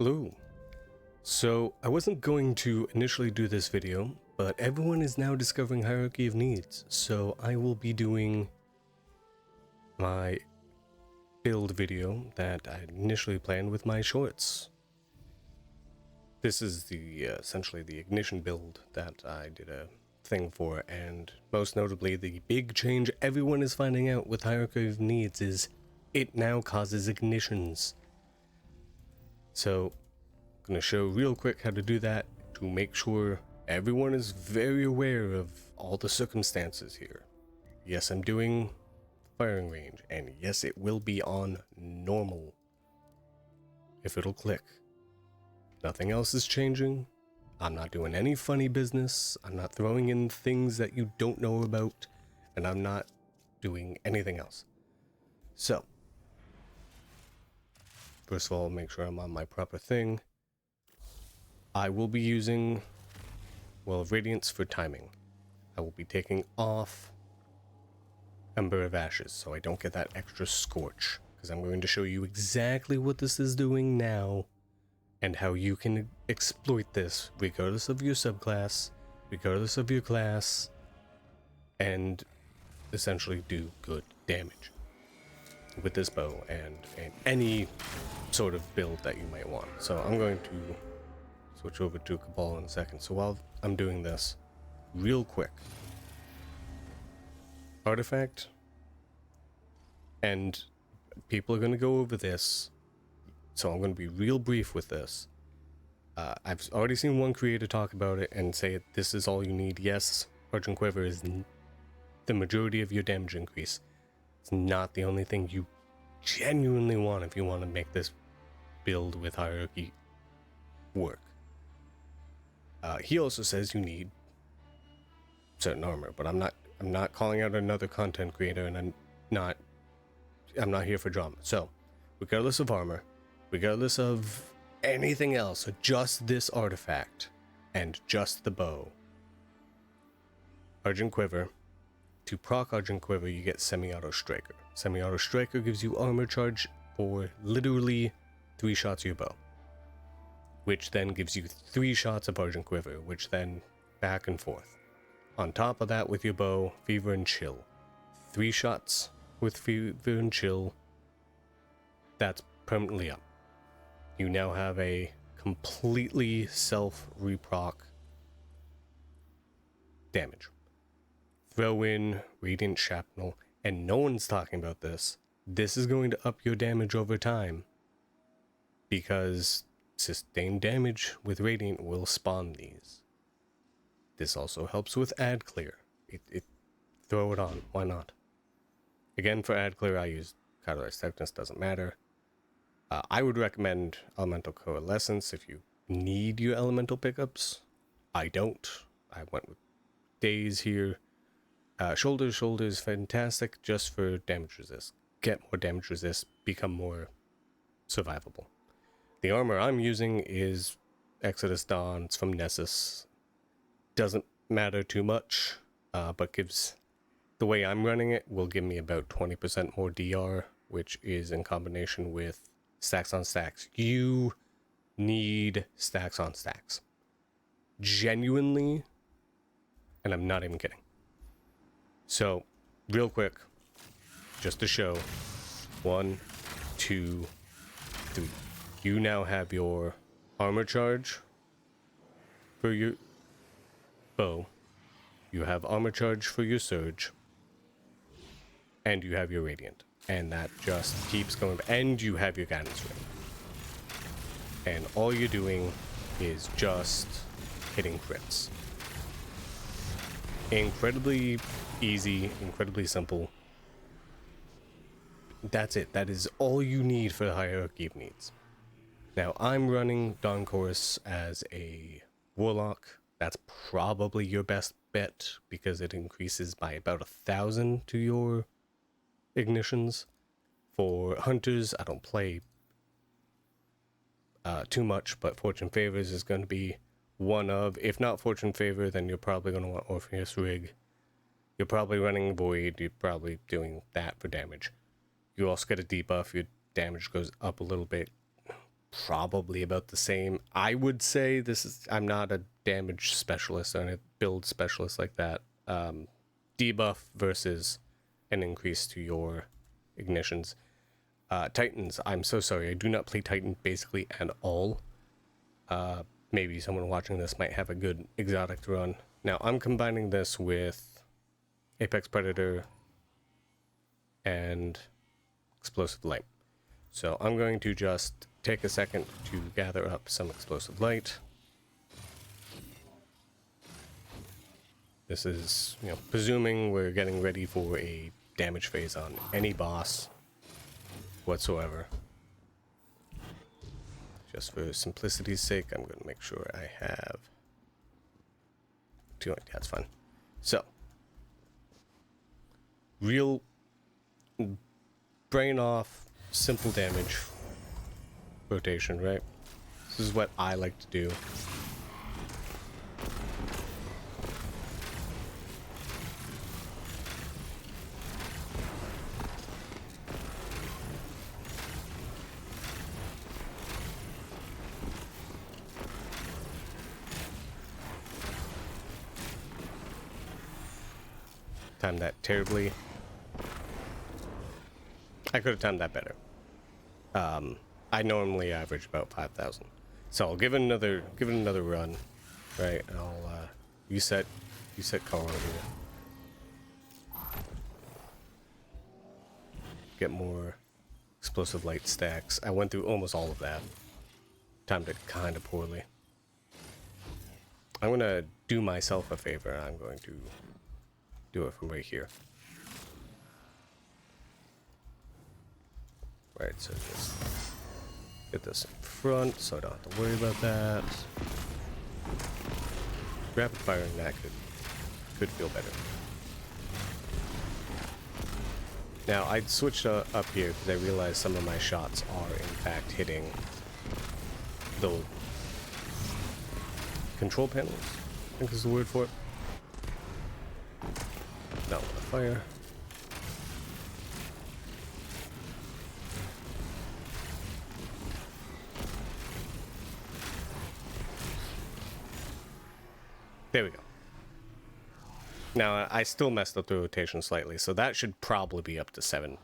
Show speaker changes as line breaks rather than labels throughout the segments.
Hello. So I wasn't going to initially do this video, but everyone is now discovering Hierarchy of Needs, so I will be doing my build video that I initially planned with my shorts. This is the essentially the ignition build that I did a thing for, and most notably the big change everyone is finding out with Hierarchy of Needs is it now causes ignitions. So I'm going to show real quick how to do that to make sure everyone is very aware of all the circumstances here. Yes, I'm doing firing range, and yes, it will be on normal if it'll click. Nothing else is changing. I'm not doing any funny business. I'm not throwing in things that you don't know about, and I'm not doing anything else. So, first of all, make sure I'm on my proper thing. I will be using, well, Radiance for timing. I will be taking off Ember of Ashes so I don't get that extra scorch, because I'm going to show you exactly what this is doing now and how you can exploit this regardless of your subclass, regardless of your class, and essentially do good damage with this bow and any sort of build that you might want. So I'm going to switch over to Cabal in a second. So while I'm doing this, real quick, artifact, and people are going to go over this, so I'm going to be real brief with this. I've already seen one creator talk about it and say this is all you need. Yes, Argent Quiver is the majority of your damage increase. It's not the only thing you genuinely want if you want to make this build with Hierarchy work. He also says you need certain armor, but I'm not calling out another content creator, and I'm not here for drama. So, regardless of armor, regardless of anything else, just this artifact and just the bow, Argent Quiver. To proc Argent Quiver, you get Semi-Auto Striker. Semi-Auto Striker gives you armor charge for literally 3 shots of your bow, which then gives you 3 shots of Argent Quiver, which then back and forth. On top of that, with your bow, Fever and Chill. 3 shots with Fever and Chill. That's permanently up. You now have a completely self-reproc damage. Throw in Radiant Shrapnel, and no one's talking about this. This is going to up your damage over time, because sustained damage with Radiant will spawn these. This also helps with ad clear. Throw it on, why not? Again, for ad clear, I use Catalyzed Techness, doesn't matter. I would recommend Elemental Coalescence if you need your elemental pickups. I don't. I went with Daze here. Shoulders, fantastic just for damage resist. Get more damage resist, become more survivable. The armor I'm using is Exodus Dawn. It's from Nessus. Doesn't matter too much, but gives, the way I'm running it will give me about 20% more DR, which is in combination with stacks on stacks. You need stacks on stacks. Genuinely, and I'm not even kidding. So, real quick, just to show, 1, 2, 3. You now have your armor charge for your bow, you have armor charge for your surge, and you have your radiant. And that just keeps going, and you have your guidance ring. And all you're doing is just hitting crits. Incredibly easy, incredibly simple. That's it. That is all you need for the Hierarchy of Needs. Now, I'm running Dawn Chorus as a Warlock. That's probably your best bet, because it increases by about 1,000 to your ignitions. For Hunters, I don't play too much, but Fortune Favors is going to be one of, if not Fortune Favor, then you're probably going to want Orpheus Rig. You're probably running Void, you're probably doing that for damage. You also get a debuff, your damage goes up a little bit. probably about the same. I would say this is, I'm not a damage specialist or a build specialist like that. Debuff versus an increase to your ignitions. Titans, I'm so sorry, I do not play Titan basically at all. Maybe someone watching this might have a good exotic to run. Now I'm combining this with Apex Predator and Explosive Light. So I'm going to just take a second to gather up some Explosive Light. This is, presuming we're getting ready for a damage phase on any boss whatsoever. Just for simplicity's sake, I'm going to make sure I have 2. That's fine. So, real brain off, simple damage rotation, right? This is what I like to do. Timed that terribly. I could have timed that better. I normally average about 5,000, so I'll give it another run, right? And I'll reset color here. Get more Explosive Light stacks. I went through almost all of that. Timed it kind of poorly. I'm gonna do myself a favor. I'm going to do it from right here. Right, so just get this in front so I don't have to worry about that. Rapid firing that could feel better. Now I switched up here because I realized some of my shots are in fact hitting the control panels, I think is the word for it. Not with a fire. There we go. Now, I still messed up the rotation slightly, so that should probably be up to 7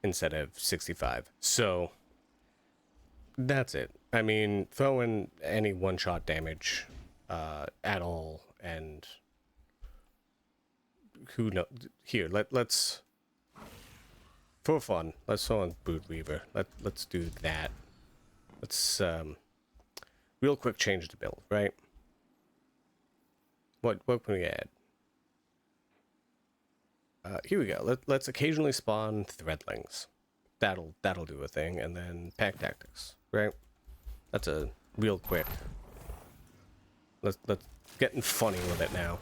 instead of 65. So, that's it. I mean, throw in any one-shot damage at all, and who knows? Here, let's for fun, let's throw on Brood Weaver. Let's do that. Let's real quick change the build, right? What can we add? Here we go. Let's occasionally spawn threadlings. That'll do a thing, and then pack tactics, right? That's a real quick. Let's getting funny with it now.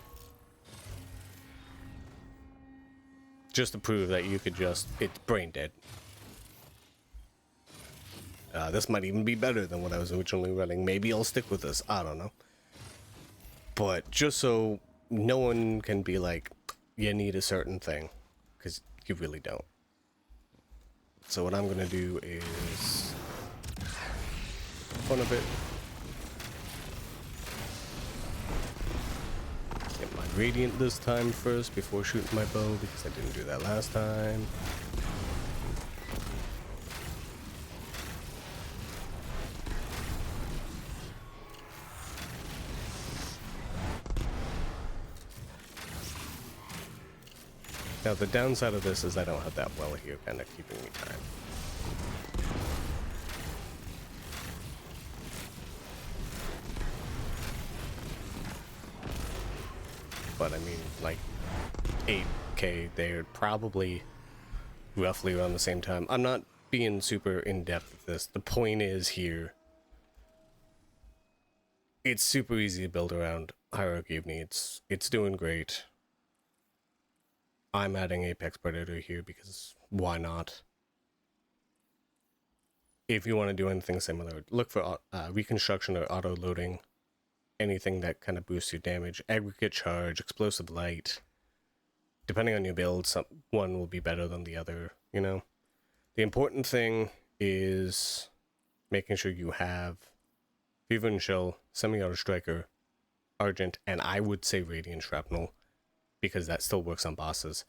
Just to prove that you could it's brain dead. This might even be better than what I was originally running. Maybe I'll stick with this. I don't know. But just so no one can be like, you need a certain thing, because you really don't. So what I'm going to do is fun of it. Get my Radiant this time first before shooting my bow, because I didn't do that last time. Now the downside of this is I don't have that well here kind of keeping me time. But I mean, like 8k, they're probably roughly around the same time. I'm not being super in-depth with this. The point is here, it's super easy to build around Hierarchy of Needs. It's doing great. I'm adding Apex Predator here because why not? If you want to do anything similar, look for Reconstruction or auto-loading. Anything that kind of boosts your damage. Aggregate Charge, Explosive Light. Depending on your build, one will be better than the other, you know? The important thing is making sure you have Fever and Chill, Semi-Auto Striker, Argent, and I would say Radiant Shrapnel, because that still works on bosses.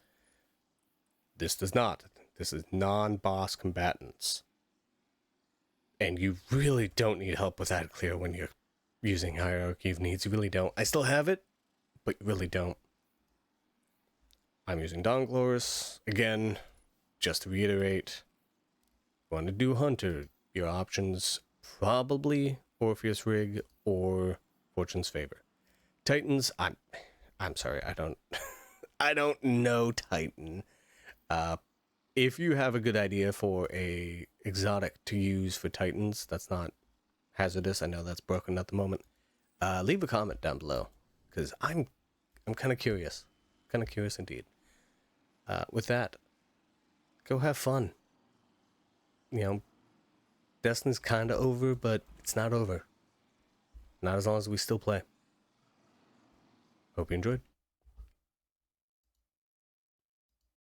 This does not. This is non-boss combatants. And you really don't need help with that clear when you're using Hierarchy of Needs. You really don't. I still have it, but you really don't. I'm using Dawnglorus. Again, just to reiterate, if you want to do Hunter, your options probably Orpheus Rig or Fortune's Favor. Titans, I'm sorry, I don't I don't know Titan. If you have a good idea for a exotic to use for Titans that's not hazardous, I know that's broken at the moment, leave a comment down below, because I'm kind of curious indeed. With that, go have fun. You know, Destiny's kind of over, but it's not over. Not as long as we still play. Hope you enjoyed.